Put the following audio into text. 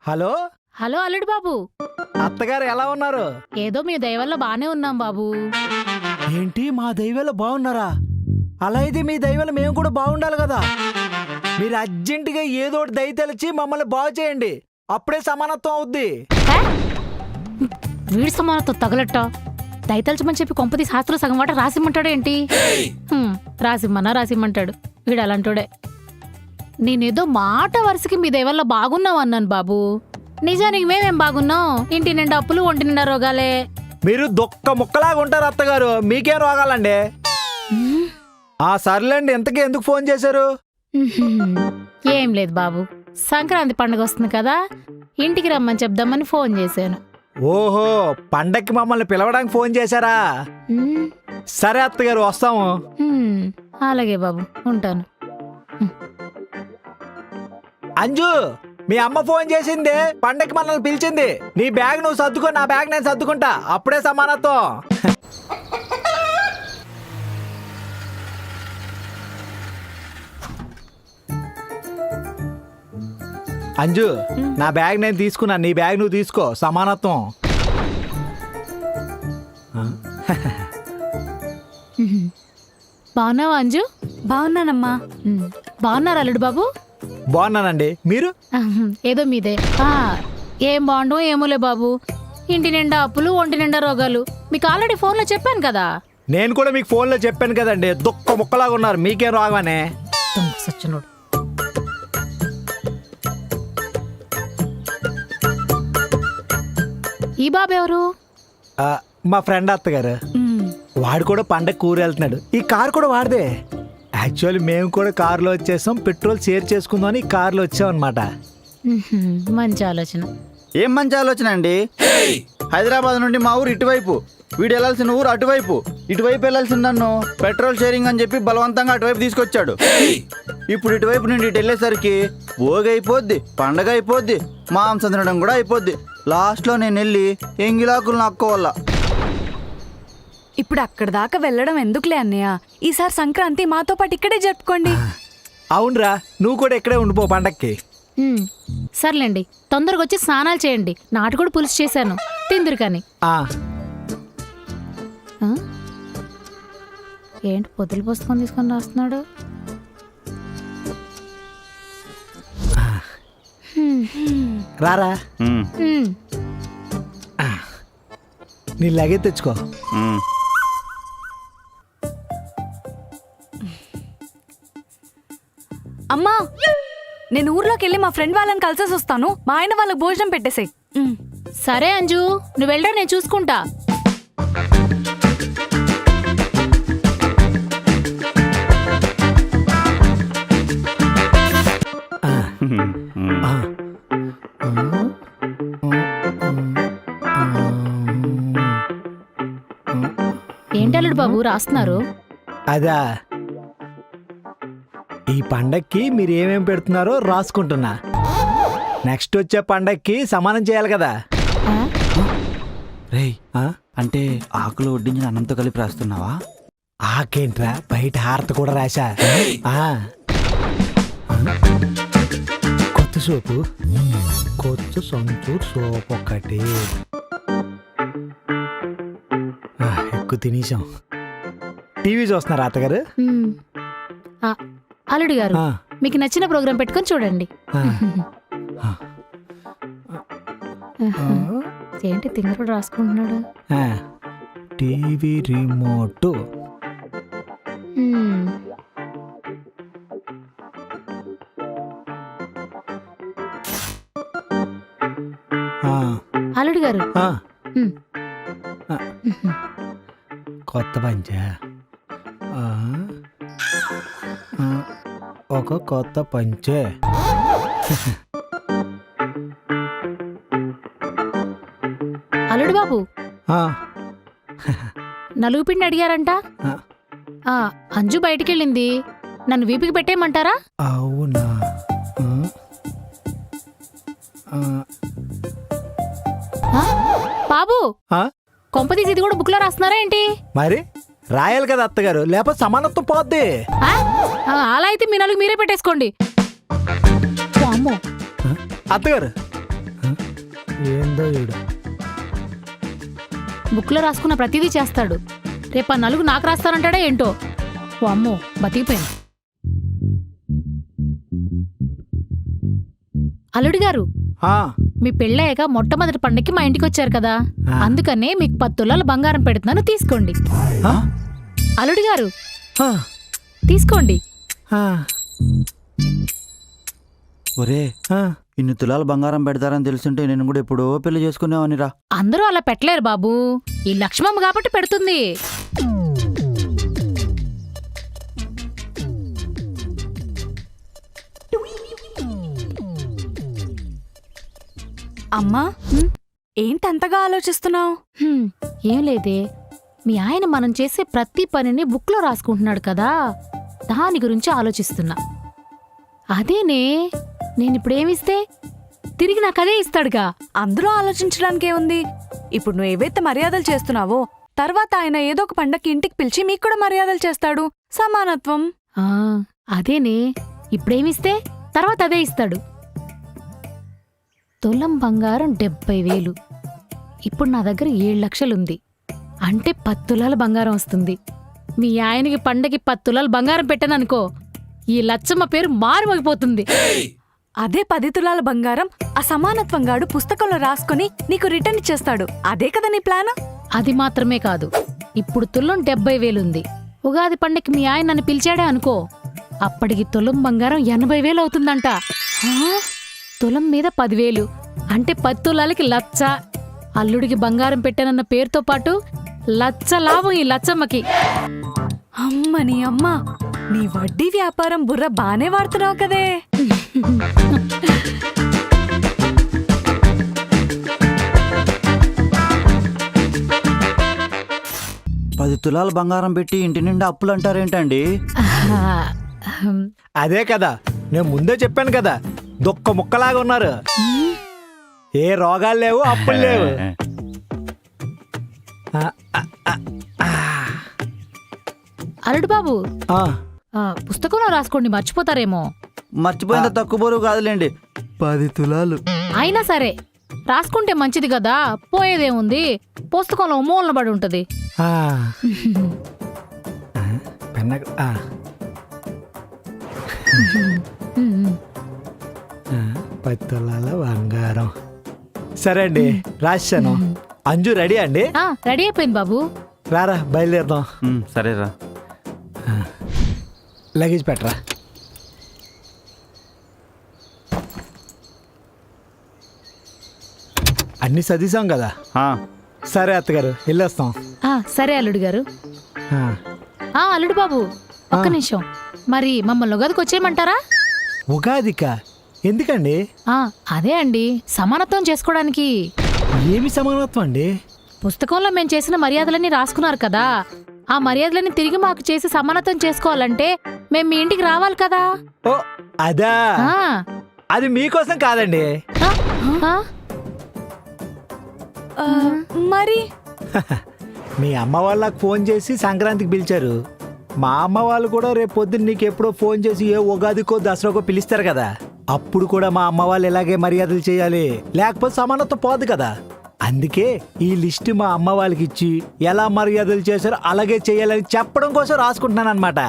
Hello hello అల్లుడు బాబు. అత్తగారు ఎలా ఉన్నారు? ఏదో మీ దయ వల్ల బానే ఉన్నాం బాబు. ఏంటి మా దైవాలు బాగున్నారా? అలా అయితే మీ దైవాలు మేము కూడా బాగుండాలి కదా. మీరు అర్జెంటుగా ఏదో ఒకటి దయ తెలిచి మమ్మల్ని బాగు చేయండి, అప్పుడే సమానత్వం అవుద్ది. హే? వీడి సమానత్వం తగలట్ట. దయతల్చమని చెప్పి కొంపతి శాస్త్రం సగం వాట రాసిమ్మంటాడు ఏంటి? రాసిమ్మంటాడు వీడు అలాంటోడే. నేనేదో మాట వరుసకి మీ దయ వల్ల బాగున్నావు అన్నాను బాబు. నిజానికి మేమేం బాగున్నాం? ఇంటి నిండా అప్పులు, ఒంటి నిండా రోగాలే. మీరు దొక్క ముక్కలాగా ఉంటారు అత్తగారు, మీకేం రోగాలండి? సర్లేండి, ఇంతకీ ఎందుకు ఫోన్ చేశారు? ఏం లేదు బాబు, సంక్రాంతి పండుగ వస్తుంది కదా, ఇంటికి రమ్మని చెప్దామని ఫోన్ చేశాను. ఓహో, పండక్కి మమ్మల్ని పిలవడానికి ఫోన్ చేశారా? సరే అత్తగారు, వస్తాము. అలాగే బాబు, ఉంటాను. అంజు, మీ అమ్మ ఫోన్ చేసింది, పండక్కి మనల్ని పిలిచింది. నీ బ్యాగ్ నువ్వు సర్దుకో, నా బ్యాగ్ నేను సర్దుకుంటా, అప్పుడే సమానత్వం. అంజు, నా బ్యాగ్ నేను తీసుకున్నా, నీ బ్యాగ్ నువ్వు తీసుకో, సమానత్వం. బాగున్నావా అంజు? బాగున్నానమ్మా. బాగున్నారు అల్లుడు బాబు? బాగున్నానండి, మీరు? ఏదో మీదే. ఏం బాగుండవు ఏమోలే బాబు, ఇంటి నిండా అప్పులు, ఒంటి నిండా రోగాలు. మీకు ఆల్రెడీ ఫోన్లో చెప్పాను కదా. నేను కూడా మీకు ఫోన్లో చెప్పాను కదండి, దుక్క ముక్కలాగా ఉన్నారు, మీకేం రాగానే. సచ్చినోడు. ఈ బాబు ఎవరు? మా ఫ్రెండ్ అత్తగారు. వాడు కూడా పండగ కూర వెళ్తున్నాడు. ఈ కార్ కూడా వాడదే. యాక్చువల్లీ మేము కూడా కారులో వచ్చేసాం, పెట్రోల్ షేర్ చేసుకుందాం అని కారులో వచ్చాం అనమాట. మంచి ఆలోచన. ఏం మంచి ఆలోచన అండి? హైదరాబాద్ నుండి మా ఊరు ఇటువైపు, వీడు వెళ్ళాల్సిన ఊరు అటువైపు, ఇటువైపు వెళ్ళాల్సిన నన్ను పెట్రోల్ షేరింగ్ అని చెప్పి బలవంతంగా అటువైపు తీసుకొచ్చాడు. ఇప్పుడు ఇటువైపు నుండి ఇటు వెళ్ళేసరికి భోగి అయిపోద్ది, పండగ అయిపోద్ది, మాంసం తినడం కూడా అయిపోద్ది. లాస్ట్లో నేను వెళ్ళి ఎంగిలాకులు నక్కోవాల. ఇప్పుడు అక్కడ దాకా వెళ్ళడం ఎందుకులే అన్నయ్య, ఈసారి సంక్రాంతి మాతో పాటు ఇక్కడే జరుపుకోండి. అవునరా, నువ్వు కూడా ఇక్కడే ఉండిపో పండక్కి. సర్లేండి, తొందరగా వచ్చి స్నానాలు చేయండి. నాటుకోడి పులుసు చేశాను, తిందురు కానీ. ఏంటి పొద్దులు పుస్తకం తీసుకొని రాస్తున్నాడు? రారా, నీ లగేజ్ తెచ్చుకో. అమ్మా, నేను ఊర్లోకి వెళ్ళి మా ఫ్రెండ్ వాళ్ళని కలిసేసి వస్తాను. మా ఆయన వాళ్ళకి భోజనం పెట్టేసాయి. సరే అంజు, నువ్వు వెళ్ళా, నేను చూసుకుంటా. ఏంటల్లుడు బాబు రాస్తున్నారు? అదా, ఈ పండక్కి మీరు ఏమేం పెడుతున్నారో రాసుకుంటున్నా. నెక్స్ట్ వచ్చే పండక్కి సమానం చేయాలి కదా. రేయ్, అంటే ఆకులు వడ్డించిన అన్నంతో కలిపి రాస్తున్నావా? ఆకేంట్రా, బయట హారత కూడా రాశా. కొత్త సోపు, కొత్త సంతూర్ సోపు ఒకటి ఎక్కువ తినేసాం. టీవీ చూస్తున్నారా అత్తగారు? అల్లుడు గారు, మీకు నచ్చిన ప్రోగ్రాం పెట్టుకొని చూడండి. ఏంటి తింగరుడు రాసుకుంటున్నాడు? TV remote. అల్లుడు గారు, కొత్త పంచా, ఒక కొత్త పంచే. అల్లుడు బాబు, నలుగు పిండి అడిగారంట. అంజు బయటికెళ్ళింది, నన్ను వీపికి పెట్టేయమంటారా? అవునా? బాబు, కొంపతీసి ఇది కూడా బుక్ లో రాస్తున్నారా ఏంటి? మరి రాయాలి కదా అత్తగారు, లేకపోతే సమానత్వం పోద్ది. అలా అయితే మీ నలుగు మీరే పెట్టేసుకోండి. అత్తగారు, ఏందో ఈడు. బుక్లో రాసుకున్న ప్రతిదీ చేస్తాడు. రేపు ఆ నలుగు నాకు రాస్తానంటాడే ఏంటో. ఓ అమ్మో, బతికిపోయాను. అల్లుడి గారు, ఆ, మీ పెళ్ళయ్యాక మొట్టమొదటి పండక్కి మా ఇంటికి వచ్చారు కదా, అందుకనే మీకు 10 తులాల బంగారం పెడుతున్నాను, తీసుకోండి. ఆ, అల్లుడి గారు ఆ, తీసుకోండి. ఆ, ఒరే ఆ. ఇన్ని తులాలు బంగారం పెడతారని తెలుసుంటే నేను కూడా ఎప్పుడో పెళ్లి చేసుకునేవానిరా. అందరూ అలా పెట్టలేరు బాబు, ఈ లక్ష్మమ్మ కాబట్టి పెడుతుంది. అమ్మా, ఏంటంతగా ఆలోచిస్తున్నావు? ఏం లేదే, మీ ఆయన మనం చేసే ప్రతి పనిని బుక్లో రాసుకుంటున్నాడు కదా, దాని గురించి ఆలోచిస్తున్నా. అదేనే, నేనిప్పుడేమిస్తే తిరిగి నాకు అదే ఇస్తాడుగా. అందరూ ఆలోచించడానికే ఉంది. ఇప్పుడు నువ్వు ఏవైతే మర్యాదలు చేస్తున్నావో తర్వాత ఆయన ఏదో ఒక పండక్కి ఇంటికి పిలిచి మీకు కూడా మర్యాదలు చేస్తాడు. సమానత్వం. ఆ, అదేనే, ఇప్పుడేమిస్తే తర్వాత అదే ఇస్తాడు. తులం బంగారం 70,000. ఇప్పుడు నా దగ్గర 7 లక్షలుంది. అంటే 10 తులాల బంగారం వస్తుంది. మీ ఆయనకి పండగకి 10 తులాలు బంగారం పెట్టాననుకో, ఈ లచ్చమ్మ పేరు మారుమోగిపోతుంది. అదే 10 తులాల బంగారం ఆ సమానత్వంగాడు పుస్తకంలో రాసుకొని నీకు రిటర్న్ ఇచ్చేస్తాడు. అదే కదా నీ ప్లాన్? అది మాత్రమే కాదు, ఇప్పుడు తులం 70,000 ఉంది. ఉగాది పండగకి మీ ఆయన నన్ను పిలిచాడే అనుకో, అప్పటికి తులం బంగారం 80,000 అవుతుందంట. తులం మీద 10,000 అంటే 10 తులాలకి లచ్చ. అల్లుడికి బంగారం పెట్టానన్న పేరుతో పాటు లచ్చ లాభం ఈ లచ్చమ్మకి. అమ్మ నీ అమ్మ, నీ వడ్డీ వ్యాపారం బుర్ర బానే వాడుతున్నావు కదే. 10 తులాలు బంగారం పెట్టి ఇంటి నిండా అప్పులు అంటారేంటండి? అదే కదా, నేను ముందే చెప్పాను కదా, దొక్క ముక్కలాగా ఉన్నారు. ఏ రోగాలు లేవు, అప్పులు లేవు. ఆ, ఆ, ఆ, ఆ. అల్లుడు బాబు, ఆ, పుస్తకంలో రాసుకోండి, మర్చిపోతారేమో. మర్చిపోయినంత తక్కువ బరువు కాదులేండి, 10 తులాలు. అయినా సరే రాసుకుంటే మంచిది కదా, పోయేదేముంది, పుస్తకంలో మూలన పడి ఉంటది. ఆ. పెన్న, ఆ. ఉమ్. 10 తులాల బంగారం. సరే అండి, రాశాను. అంజు రెడీ అండి? రెడీ అయిపోయింది బాబు. రారా, బయలుదేరదాం. సరేరా. లగేజ్ పెట్టరా. అన్ని సదీసాం కదా. సరే అత్తగారు, వెళ్ళొస్తాం. సరే అల్లుడు గారు. అల్లుడు బాబు, ఒక్క నిమిషం, మరి మమ్మల్ని ఉగాదికి వచ్చేయమంటారా? ఉగాదికా? ఎందుకండి? అదే అండి, సమానత్వం చేసుకోవడానికి. ఏమి సమానత్వం అండి? పుస్తకంలో మేము చేసిన మర్యాదలన్నీ రాసుకున్నారు కదా, ఆ మర్యాదలన్నీ తిరిగి మాకు చేసి సమానత్వం చేసుకోవాలంటే మేము మీ ఇంటికి రావాలి కదా. ఓ అదా, అది మీకోసం కాదండి. మరి మీ అమ్మ వాళ్ళకి ఫోన్ చేసి సంక్రాంతికి పిలిచారు. మా అమ్మ వాళ్ళు కూడా రేపు పొద్దున్న నీకు ఎప్పుడో ఫోన్ చేసి ఏ ఉగాదికో దసరాకో పిలుస్తారు కదా, అప్పుడు కూడా మా అమ్మ వాళ్ళు ఇలాగే మర్యాదలు చేయాలి, లేకపోతే సమానత్వం పోదు కదా. అందుకే ఈ లిస్ట్ మా అమ్మ వాళ్ళకి ఇచ్చి ఎలా మర్యాదలు చేశారో అలాగే చేయాలని చెప్పడం కోసం రాసుకుంటున్నాను అనమాట.